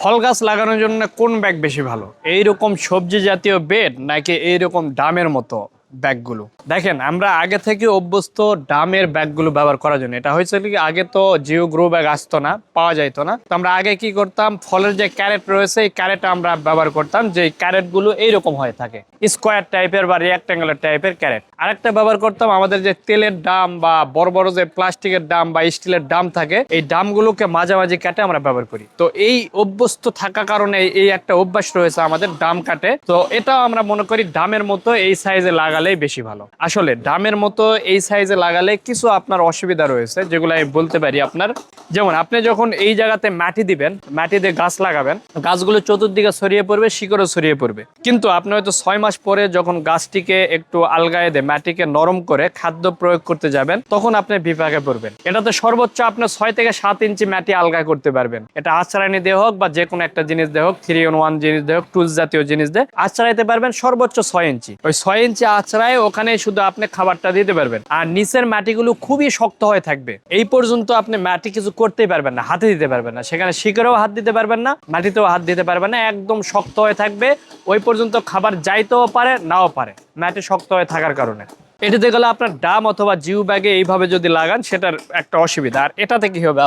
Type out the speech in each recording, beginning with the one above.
ফল গাছ লাগানোর জন্য কোন ব্যাগ বেশি ভালো, এইরকম সবজি জাতীয় বেড নাকি এইরকম ডামের মতো ব্যাগগুলো? দেখেন, আমরা আগে থেকে অভ্যস্ত ডামের ব্যাগগুলো ব্যবহার করার জন্য। এটা হয়েছে কি, আগে তো জিও গ্রো ব্যাগ আসতো না, পাওয়া যাইতো না। তো আমরা আগে কি করতাম, ফলের যে ক্যারেট রয়েছে এই ক্যারেট আমরা ব্যবহার করতাম, যে ক্যারেটগুলো এইরকম হয়ে থাকে, স্কোয়ার টাইপের বা রেক্ট্যাঙ্গুলার টাইপের ক্যারেট। আরেকটা ব্যবহার করতাম আমাদের যে তেলের ডাম বা বড় বড় যে প্লাস্টিকের ডাম বা স্টিলের ডাম থাকে, এই ডামগুলোকে মাঝামাঝি কাটে আমরা ব্যবহার করি। তো এই অভ্যস্ত থাকার কারণে এই একটা অভ্যাস রয়েছে আমাদের ডাম কাটে। তো এটাও আমরা মনে করি ডামের মতো এই সাইজে লাগালেই বেশি ভালো। আসলে ডামের মতো এই সাইজে লাগালে কিছু আপনার অসুবিধা রয়েছে, যেগুলো আমি বলতে পারি আপনার। যেমন আপনি যখন এই জায়গাতে মাটি দিবেন, মাটি দিয়ে গাছ লাগাবেন, গাছগুলো চতুর্দিকে ছড়িয়ে পড়বে, শিকড়ও ছড়িয়ে পড়বে। কিন্তু আপনি হয়তো 6 মাস পরে যখন গাছটিকে একটু আলগায়ে দিয়ে মাটিকে নরম করে খাদ্য প্রয়োগ করতে যাবেন, তখন আপনি বিপাকে পড়বেন। এটাতে সর্বোচ্চ আপনার 6 থেকে 7 ইঞ্চি মাটি আলগা করতে পারবেন। এটা আশ্রয়নী দিয়ে হোক বা যে কোনো একটা জিনিস দিয়ে হোক, 3-in-1 জিনিস দিয়ে হোক, টুলস জাতীয় জিনিস দিয়ে আশ্রয়াইতে পারবেন সর্বোচ্চ 6 ইঞ্চি। ওই 6 ইঞ্চি আশ্রয় ওখানে শুধু আপনি খাবারটা দিতে পারবেন। আর নিচের মাটিগুলো খুবই শক্ত হয়ে থাকবে, এই পর্যন্ত আপনি মাটি কিছু করতেই পারবেন না, হাতে দিতে পারবেন না। সেখানে শিকড়েও হাত দিতে পারবেন না, মাটিতেও হাত দিতে পারবেন না, একদম শক্ত হয়ে থাকবে। ওই পর্যন্ত খাবার যাইতেও পারে, নাও পারে, মাটি শক্ত হয়ে থাকার কারণে। এটাতে গেলে আপনার ডাম অথবা জিও ব্যাগে এইভাবে যদি লাগান, সেটার একটা অসুবিধা। আর এটাতে কি হবে,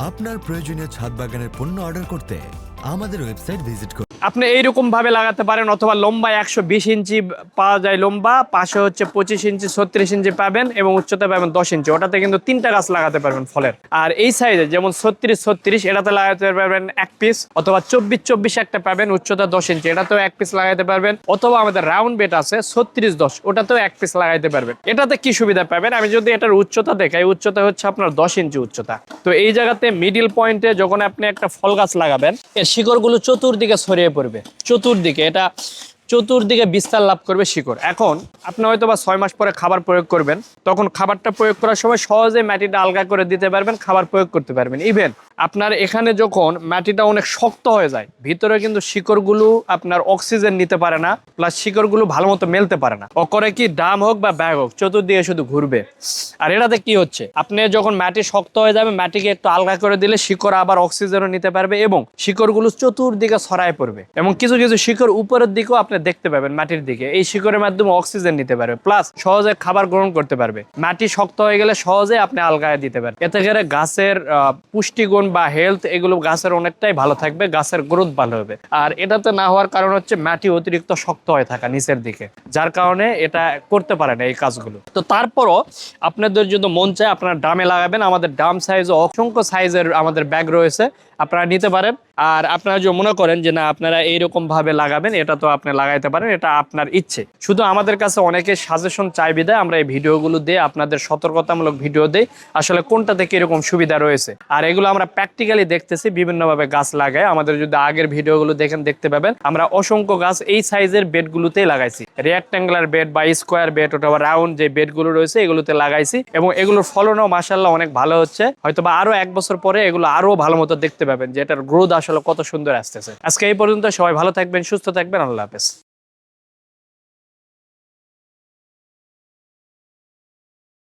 আপনার প্রয়োজনীয় ছাদ বাগানের পণ্য অর্ডার করতে আমাদের ওয়েবসাইট ভিজিট করুন। আপনি এইরকম ভাবে লাগাতে পারেন, অথবা লম্বা 120 ইঞ্চি পাওয়া যায় লম্বা, পাশে হচ্ছে 25 ইঞ্চি 36 ইঞ্চি পাবেন, এবং উচ্চতা পাবেন 10 ইঞ্চি। ওটাতে কিন্তু 3টা গাছ লাগাতে পারবেন ফলের। আর এই সাইজে যেমন 36-36 এটাতে লাগাতে পারবেন 1 পিস, অথবা 24-24 একটা পাবেন উচ্চতা 10 ইঞ্চি, এটাতেও 1 পিস লাগাইতে পারবেন। অথবা আমাদের রাউন্ড বেড আছে 36-10, ওটাতেও 1 পিস লাগাইতে পারবেন। এটাতে কি সুবিধা পাবেন, আমি যদি এটার উচ্চতা দেখাই, উচ্চতা হচ্ছে আপনার 10 ইঞ্চি উচ্চতা। তো এই জায়গাতে মিডিল পয়েন্টে যখন আপনি একটা ফল গাছ লাগাবেন, এর শিকড়গুলো চতুর্দিকে ছড়িয়ে পড়বে, চতুর্দিকে এটা চতুর্দিকে বিস্তার লাভ করবে শিকড়। এখন আপনি হয়তো বা 6 মাস পরে খাবার প্রয়োগ করবেন, তখন খাবারটা প্রয়োগ করার সময় সহজে মাটিটা আলগা করে দিতে পারবেন, খাবার প্রয়োগ করতে পারবেন। ইভেন আপনার এখানে যখন মাটিটা অনেক শক্ত হয়ে যায়, ভিতরে কিন্তু শিকড়গুলো আপনার অক্সিজেন নিতে পারে না, প্লাস শিকড়গুলো ভালো মতো মেলতে পারে না। ও করে কি, ডাম হোক বা ব্যাগ হোক, চতুর্দিকে শুধু ঘুরবে। আর এটাতে কি হচ্ছে, আপনি যখন মাটি শক্ত হয়ে যাবে, মাটিকে একটু আলগা করে দিলে শিকড় আবার অক্সিজেনও নিতে পারবে, এবং শিকড়গুলো চতুর্দিকে ছড়ায় পড়বে। এবং কিছু কিছু শিকড় উপরের দিকেও আপনি দেখতে পাবেন, মাটির দিকে। এই শিকড়ের মাধ্যমে অক্সিজেন নিতে পারবে, প্লাস সহজে খাবার গ্রহণ করতে পারবে। মাটি শক্ত হয়ে গেলে সহজে আপনি আলগায় দিতে পারবেন। এতে করে গাছের পুষ্টিগুণ বা হেলথ, এগুলো গাছের অনেকটাই ভালো থাকবে, গাছের গ্রোথ ভালো হবে। আর এটাতে না হওয়ার কারণ হচ্ছে মাটি অতিরিক্ত শক্ত হয়ে থাকা নিচের দিকে, যার কারণে এটা করতে পারে না এই কাজগুলো। তো তারপরও আপনাদের যদি মন চায় আপনারা ডামে লাগাবেন, আমাদের ডাম সাইজ অসংখ্য সাইজের আমাদের ব্যাগ রয়েছে, আপনারা নিতে পারেন। আর আপনারা যদি মনে করেন যে না আপনারা এইরকম ভাবে লাগাবেন, এটা তো আপনি লাগাইতে পারেন, এটা আপনার ইচ্ছে। শুধু আমাদের কাছে অনেকে সাজেশন চাই বিধায় আমরা এই ভিডিওগুলো দিয়ে আপনাদের সতর্কতামূলক ভিডিও দেই, আসলে কোনটাতে কিরকম সুবিধা রয়েছে। আর এগুলো আমরা প্র্যাকটিক্যালি দেখতেছি, বিভিন্নভাবে গাছ লাগায়। আমাদের যদি আগের ভিডিওগুলো দেখেন, দেখতে পাবেন আমরা অসংখ্য গাছ এই সাইজের বেডগুলোতেই লাগাইছি। রেক্ট্যাঙ্গুলার বেড বা স্কোয়ার বেড অথবা রাউন্ড যে বেডগুলো রয়েছে, এগুলোতে লাগাইছি, এবং এগুলোর ফলনও মাশাআল্লাহ অনেক ভালো হচ্ছে। হয়তোবা আরো 1 বছর পরে এগুলো আরো ভালো মতো দেখতে পাবেন যে এটার গ্রোথ আসলে কত সুন্দর আসতেছে। আজকে এই পর্যন্ত, সবাই ভালো থাকবেন, সুস্থ থাকবেন, আল্লাহ হাফেজ।